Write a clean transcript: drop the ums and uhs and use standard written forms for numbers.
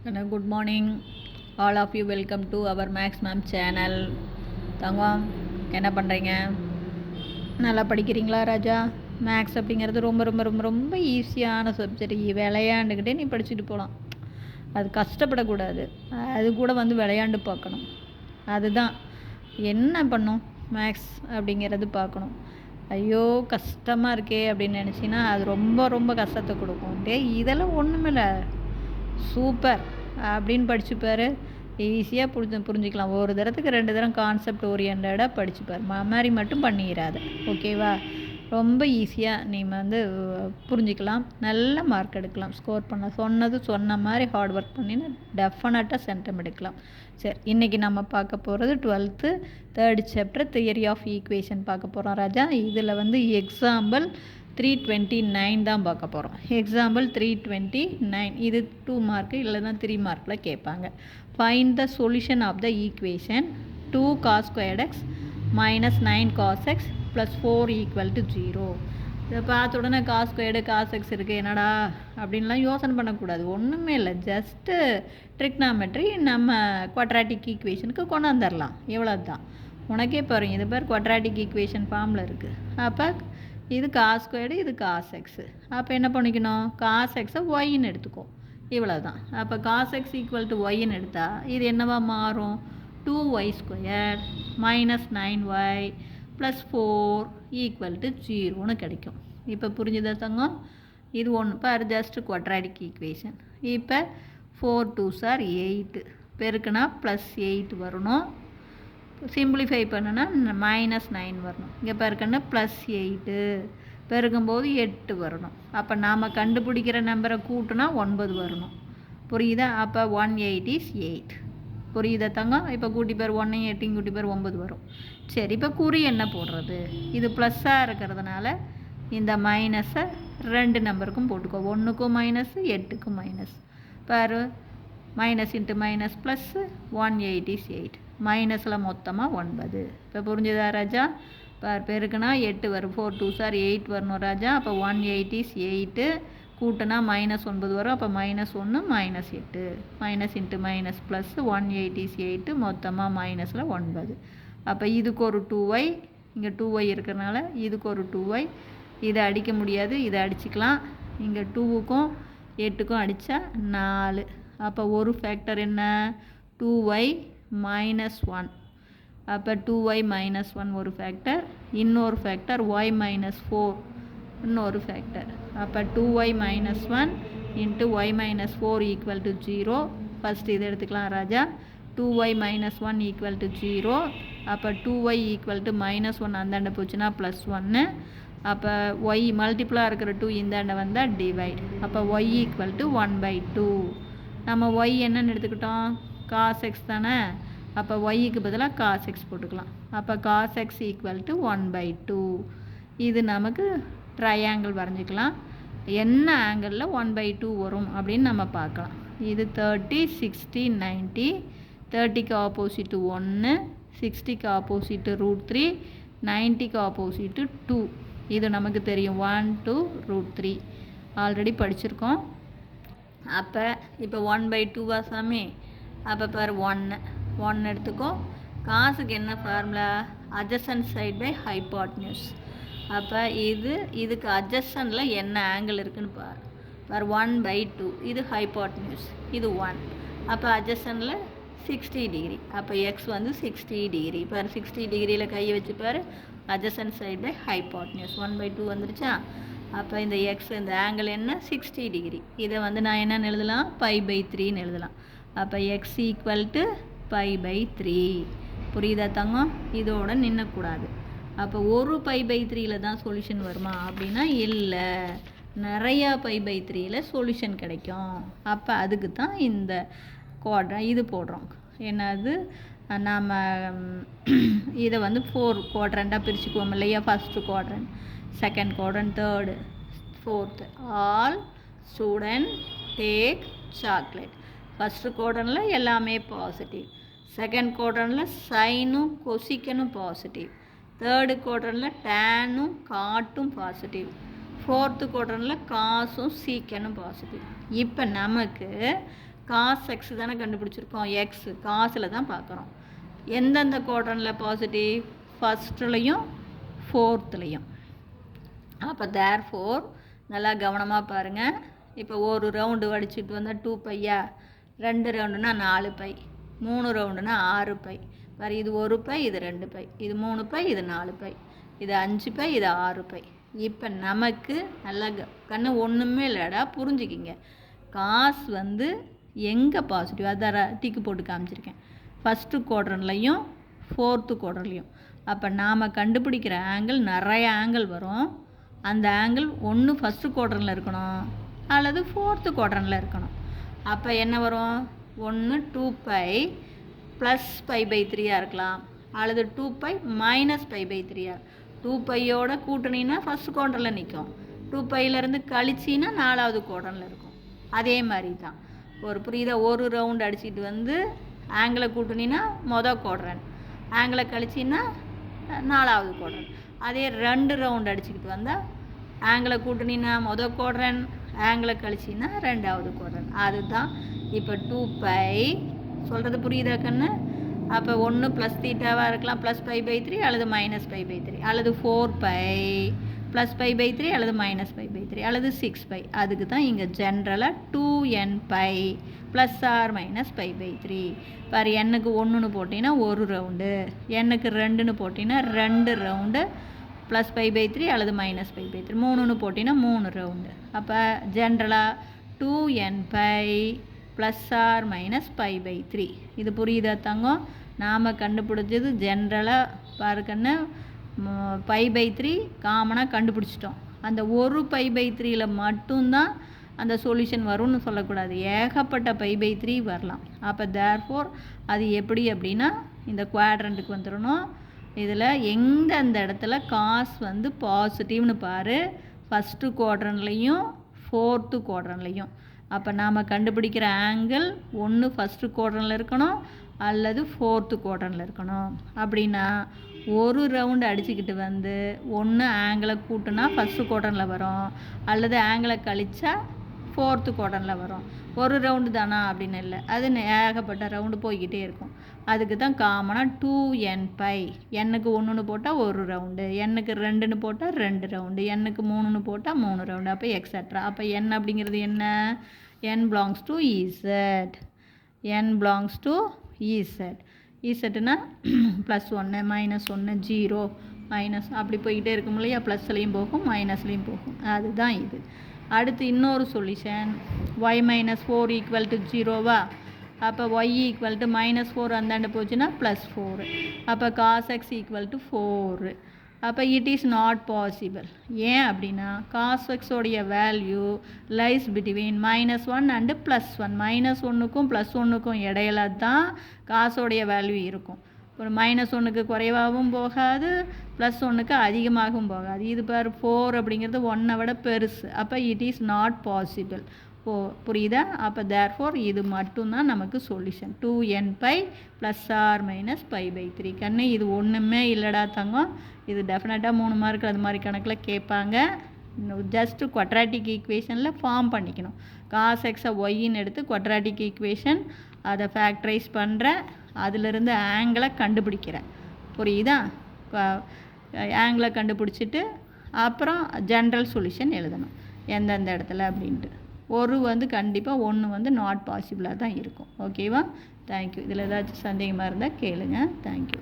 Good morning, all of you. Welcome to our Max Ma'am channel. தங்கம் என்ன பண்ணுறீங்க? நல்லா படிக்கிறீங்களா ராஜா? மேக்ஸ் அப்படிங்கிறது ரொம்ப ரொம்ப ரொம்ப ரொம்ப ஈஸியான சப்ஜெக்ட். விளையாண்டுக்கிட்டே நீ படிச்சுட்டு போகலாம். அது கஷ்டப்படக்கூடாது. அது கூட வந்து விளையாண்டு பார்க்கணும். அதுதான் என்ன பண்ணும் மேக்ஸ் அப்படிங்கிறது பார்க்கணும். ஐயோ கஷ்டமாக இருக்கே அப்படின்னு நினச்சின்னா அது ரொம்ப ரொம்ப கஷ்டத்தை கொடுக்கும். இதெல்லாம் ஒன்றுமில்ல, சூப்பர் அப்படின்னு படிச்சுப்பார். ஈஸியாக புரிஞ்சுக்கலாம். ஒரு தரத்துக்கு 2 தரம் கான்செப்ட் ஓரியன்டாக படிச்சுப்பார். மாதிரி மட்டும் பண்ணிடாத, ஓகேவா? ரொம்ப ஈஸியாக நீ வந்து புரிஞ்சிக்கலாம். நல்ல மார்க் எடுக்கலாம், ஸ்கோர் பண்ண. சொன்ன மாதிரி ஹார்ட் ஒர்க் பண்ணினா டெஃபினட்டாக சென்டம் எடுக்கலாம். சரி, இன்றைக்கி நம்ம பார்க்க போகிறது 12th 3rd chapter theory of equation பார்க்க போகிறோம் ராஜா. இதில் வந்து எக்ஸாம்பிள் 329 தான் பார்க்க போகிறோம். எக்ஸாம்பிள் 329 இது 2 மார்க்கு இல்லைனா 3 மார்க்கில் கேட்பாங்க. Find the solution of the equation 2 cos squared x minus 9 cos x plus 4 equal to 0. இதை பார்த்த உடனே cos squared cos x இருக்குது என்னடா அப்படின்லாம் யோசனை பண்ணக்கூடாது. ஒன்றுமே இல்லை, ஜஸ்ட்டு ட்ரிக்னாமெட்ரி நம்ம குவாட்ராட்டிக் ஈக்குவேஷனுக்கு கொண்டாந்துடலாம். எவ்வளோ தான் உனக்கே பாருங்க. இது பேர் குவாட்ராட்டிக் ஈக்குவேஷன் ஃபார்மில் இருக்குது. அப்போ இது cos squared, இது cos x. அப்போ என்ன பண்ணிக்கணும்? cos x-ஐ ஒய்ன்னு எடுத்துக்கோ, இவ்வளோ தான். அப்போ cos x ஈக்குவல் டு ஒய்ன்னு எடுத்தால் இது என்னவா மாறும்? 2y square minus 9y plus 4 equal to 0ன்னு கிடைக்கும். இப்போ புரிஞ்சுதா தங்கம்? இது ஒன்று பார், ஜஸ்ட் குவாட்ராட்டிக் ஈக்குவேஷன். இப்போ 4 2s are 8 பெருக்குனா ப்ளஸ் 8 வரணும். சிம்பிளிஃபை பண்ணுன்னா -9 வரணும். இங்கே பெருக்குன்னா ப்ளஸ் 8 பெருக்கும்போது 8 வரணும். அப்போ நாம் கண்டுபிடிக்கிற நம்பரை கூட்டினா 9 வரணும். புரியுதா? அப்போ 108 is 8. புரியுதா தங்கம்? இப்போ கூட்டி பேர் 1 8 கூட்டி பேர் 9 வரும். சரி, இப்போ குறி என்ன போடுறது? இது ப்ளஸ்ஸாக இருக்கிறதுனால இந்த மைனஸை 2 நம்பருக்கும் போட்டுக்கோ. 1க்கும் மைனஸ், 8க்கும் மைனஸ். பாரு, minus into minus plus 108 is 8. மைனஸில் மொத்தமாக 9. இப்போ புரிஞ்சுதா ராஜா? பெருக்குனா 8 வரும். 4 2s are 8 வரணும் ராஜா. அப்போ 108 is 8 கூட்டினா -9 வரும். அப்போ -1 -8 minus into minus plus 108 is 8 மொத்தமாக மைனஸில் 9. அப்போ இதுக்கு ஒரு 2y, இங்கே 2y இருக்கிறனால இதுக்கு ஒரு 2y. இதை அடிக்க முடியாது, இதை அடிச்சுக்கலாம். இங்கே 2க்கும் 8க்கும் அடித்தா 4. அப்போ ஒரு ஃபேக்டர் என்ன? 2y minus 1. அப்போ 2y minus 1 ஒரு ஃபேக்டர். இன்னொரு ஃபேக்டர் y minus 4 இன்னொரு ஃபேக்டர். அப்போ 2y minus 1 into y minus 4 equal to 0. First இது எடுத்துக்கலாம் ராஜா. 2y minus 1 equal to 0. அப்போ 2y equal to -1 அந்தாண்ட போச்சுன்னா +1. அப்போ y மல்டிப்ளாக இருக்கிற 2 இந்தாண்ட வந்தால் டிவைட். அப்போ y equal to 1/2. நம்ம y என்னன்னு எடுத்துக்கிட்டோம்? cos x தானே. அப்போ yக்கு பதிலாக cos x போட்டுக்கலாம். அப்போ cos x equal to 1/2. இது நமக்கு ட்ரையாங்கிள் வரைஞ்சிக்கலாம். என்ன ஆங்கிளில் 1/2 வரும் அப்படின்னு நம்ம பார்க்கலாம். இது 30 60 90. 30க்கு ஆப்போசிட்டு 1, 60க்கு ஆப்போசிட்டு √3, 90க்கு ஆப்போசிட்டு 2. இது நமக்கு தெரியும். 1 2 √3 ஆல்ரெடி படிச்சிருக்கோம். அப்போ இப்போ 1/2 சாமி. அப்போ பாரு 1 எடுத்துக்கோ. காசுக்கு என்ன formula? Adjacent side by hypotenuse. அப்போ இதுக்கு அட்ஜசன்ட்டில் என்ன ஆங்கிள் இருக்குன்னு பார் 1/2. இது ஹைபாட்னியூஸ், இது 1. அப்போ அட்ஜசன்ட்டில் 60 டிகிரி. அப்போ எக்ஸ் வந்து 60 டிகிரி. பார் 60 டிகிரியில் கையை வச்சு பாரு. அட்ஜசன்ட் சைட் பை ஹைபாட்னியூஸ் 1/2 வந்துருச்சா? அப்போ இந்த எக்ஸ் இந்த ஆங்கிள் என்ன? 60 டிகிரி. இதை வந்து நான் என்னென்னு எழுதலாம்? π/3ன்னு எழுதலாம். அப்போ எக்ஸ் ஈக்குவல் டு π/3. புரியுதா தங்கம்? இதோட நின்னக்கூடாது. அப்போ ஒரு π/3யில் தான் சொல்யூஷன் வருமா அப்படின்னா இல்லை, நிறையா π/3யில் சொல்யூஷன் கிடைக்கும். அப்போ அதுக்கு தான் இந்த இது போடுறோம். என்னது? நாம் இதை வந்து 4 குவாட்ரண்ட்டாக பிரிச்சுக்குவோம் இல்லையா? First quadrant, second quadrant, third, fourth. All student take chocolate. First குவாட்ரண்ட்டில் எல்லாமே பாசிட்டிவ். செகண்ட் குவாட்ரண்ட்டில் சைனும் கொசிக்கனும் பாசிட்டிவ். தேர்டு குவாட்ரண்ட்டில் டேனும் காட்டும் பாசிட்டிவ். ஃபோர்த்து குவாட்ரண்ட்டில் காசும் சீக்கனும் பாசிட்டிவ். இப்போ நமக்கு காஸ் எக்ஸ் தானே கண்டுபிடிச்சிருக்கோம். எக்ஸ் காசில் தான் பார்க்குறோம். எந்தெந்த குவாட்ரண்ட்டில் பாசிட்டிவ்? ஃபஸ்ட்டுலேயும் ஃபோர்த்துலேயும். அப்போ தேர்ஃபோர் நல்லா கவனமாக பாருங்கள். இப்போ ஒரு ரவுண்டு வடிச்சிட்டு வந்தால் 2 பையா, 2 ரவுண்டுனா 4 பை, 3 ரவுண்டுனா 6 பை. பாரு, இது 1 பை, இது 2 பை, இது 3 பை, இது 4 பை, இது 5 பை, இது 6 பை. இப்போ நமக்கு நல்லா கண்ணு ஒன்றுமே இல்லைடா, புரிஞ்சுக்கிங்க. காசு வந்து எங்கே பாசிட்டிவ், அதான் டிக்கு போட்டு காமிச்சிருக்கேன். ஃபஸ்ட்டு குவாட்ரண்ட்லையும் ஃபோர்த்து குவாட்ரண்ட்லையும். அப்போ நாம் கண்டுபிடிக்கிற ஆங்கிள் நிறைய ஆங்கிள் வரும். அந்த ஆங்கிள் ஒன்று ஃபஸ்ட்டு குவாட்ரண்ட்டில் இருக்கணும் அல்லது ஃபோர்த்து குவாட்ரண்ட்டில் இருக்கணும். அப்போ என்ன வரும்? ஒன்று 2 பை ப்ளஸ் π/3 இருக்கலாம், அல்லது 2 பை மைனஸ் π/3. 2 பையோட கூட்டணின்னா ஃபஸ்ட்டு குவாட்ரண்ட்டில் நிற்கும். 2 பையிலேருந்து கழிச்சின்னா 4வது குவாட்ரண்ட்டில் இருக்கும். அதே மாதிரி தான் ஒரு புரியுதா? ஒரு ரவுண்டு அடிச்சுட்டு வந்து ஆங்கிளை கூட்டணின்னா மொதல் குவாட்ரண்ட், ஆங்கிளை கழிச்சின்னா 4வது குவாட்ரண்ட். அதே 2 ரவுண்டு அடிச்சுக்கிட்டு வந்தால் ஆங்கிளை கூட்டணின்னா மொதல் குவாட்ரண்ட், ஆங்கிளை கழிச்சின்னா 2வது குவாட்ரண்ட். அதுதான் இப்போ 2 பை சொல்கிறது புரியுதா கண்ணு? அப்போ ஒன்று ப்ளஸ் தீட்டாவாக இருக்கலாம், ப்ளஸ் π/3 அல்லது மைனஸ் π/3, அல்லது 4 பை ப்ளஸ் π/3 அல்லது மைனஸ் π/3, அல்லது 6 பை. அதுக்கு தான் இங்கே ஜென்ரலாக 2n pi plus or minus π/3. பாரு, எண்ணுக்கு 1ன்னு போட்டிங்கன்னா 1 ரவுண்டு, எண்ணுக்கு 2ன்னு போட்டிங்கன்னா 2 ரவுண்டு ப்ளஸ் π/3 அல்லது மைனஸ் π/3, 3ன்னு போட்டிங்கன்னா 3 ரவுண்டு. அப்போ ஜென்ரலாக 2n pi plus or minus π/3. இது புரியுதா தங்கம்? நாம் கண்டுபிடிச்சது ஜென்ரலாக பாருக்கன்னு π/3 காமனாக கண்டுபிடிச்சிட்டோம். அந்த ஒரு π/3யில் மட்டும்தான் அந்த சொல்யூஷன் வரும்னு சொல்லக்கூடாது, ஏகப்பட்ட π/3 வரலாம். அப்போ தேர்ஃபோர் அது எப்படி அப்படின்னா இந்த குவாட்ரண்ட்டுக்கு வந்துடணும். இதில் எந்தெந்த இடத்துல காஸ் வந்து பாசிட்டிவ்னு பாரு, ஃபஸ்ட்டு குவாட்ரண்ட்லேயும் ஃபோர்த்து குவாட்ரண்ட்லேயும். அப்போ நாம் கண்டுபிடிக்கிற ஆங்கிள் ஒன்று ஃபஸ்ட்டு குவாட்ரண்ட்டில் இருக்கணும் அல்லது ஃபோர்த்து குவாட்ரண்ட்டில் இருக்கணும். அப்படின்னா ஒரு ரவுண்டு அடிச்சுக்கிட்டு வந்து ஒன்று ஆங்கிளை கூட்டினா ஃபஸ்ட்டு குவாட்ரண்ட்டில் வரும், அல்லது ஆங்கிளை கழிச்சா ஃபோர்த்து குவாட்ரண்ட்டில் வரும். ஒரு ரவுண்டு தானா அப்படின்னு இல்லை, அது ஏகப்பட்ட ரவுண்டு போய்கிட்டே இருக்கும். அதுக்கு தான் காமனாக 2n பை, எண்ணுக்கு 1ன்னு போட்டால் 1 ரவுண்டு, எண்ணுக்கு 2ன்னு போட்டால் 2 ரவுண்டு, எண்ணுக்கு 3ன்னு போட்டால் 3 ரவுண்டு, அப்போ எக்ஸட்ரா. அப்போ n அப்படிங்கிறது என்ன? n belongs to Z, n belongs to Z. இசட்னா +1 -1 0 மைனஸ் அப்படி போய்கிட்டே இருக்கும் இல்லையா? ப்ளஸ்லேயும் போகும் மைனஸ்லேயும் போகும். அதுதான் இது. அடுத்து இன்னொரு சொல்யூஷன், y - 4 = 0வா? அப்போ y = -4 அந்தாண்ட போச்சுன்னா +4. அப்போ cos x = 4. அப்போ இட் இஸ் நாட் பாசிபிள். ஏன் அப்படின்னா cos x உடைய வேல்யூ லைஸ் பிட்வீன் -1 அண்டு +1. -1க்கும் +1க்கும் இடையில தான் காசோடைய வேல்யூ இருக்கும். ஒரு -1க்கு குறைவாகவும் போகாது, +1க்கு அதிகமாகவும் போகாது. இது பார் 4 அப்படிங்கிறது 1ஐ விட பெருசு. அப்போ இட் இஸ் நாட் பாசிபிள். புரியுதா? அப்போ தேர்ஃபோர் இது மட்டும்தான் நமக்கு solution. 2n pi plus or minus π/3. கண்ணு இது ஒன்றுமே இல்லைடா தங்கம். இது டெஃபினட்டாக 3 மார்க் அது மாதிரி கணக்கில் கேட்பாங்க. ஜஸ்ட்டு குவாட்ராட்டிக் ஈக்குவேஷனில் ஃபார்ம் பண்ணிக்கணும். காஸ் எக்ஸை ஒய்ன்னு எடுத்து குவாட்ராட்டிக் ஈக்குவேஷன் அதை ஃபேக்டரைஸ் பண்ணுறேன், அதிலிருந்து ஆங்கிளை கண்டுபிடிக்கிறேன். புரியுதா? ஆங்கிளை கண்டுபிடிச்சிட்டு அப்புறம் ஜென்ரல் சொல்யூஷன் எழுதணும் எந்தெந்த இடத்துல அப்படின்ட்டு. ஒரு வந்து கண்டிப்பாக ஒன்று வந்து நாட் பாசிபிளாக தான் இருக்கும். ஓகேவா? தேங்க்யூ. இதில் ஏதாச்சும் சந்தேகமாக இருந்தால் கேளுங்க. தேங்க்யூ.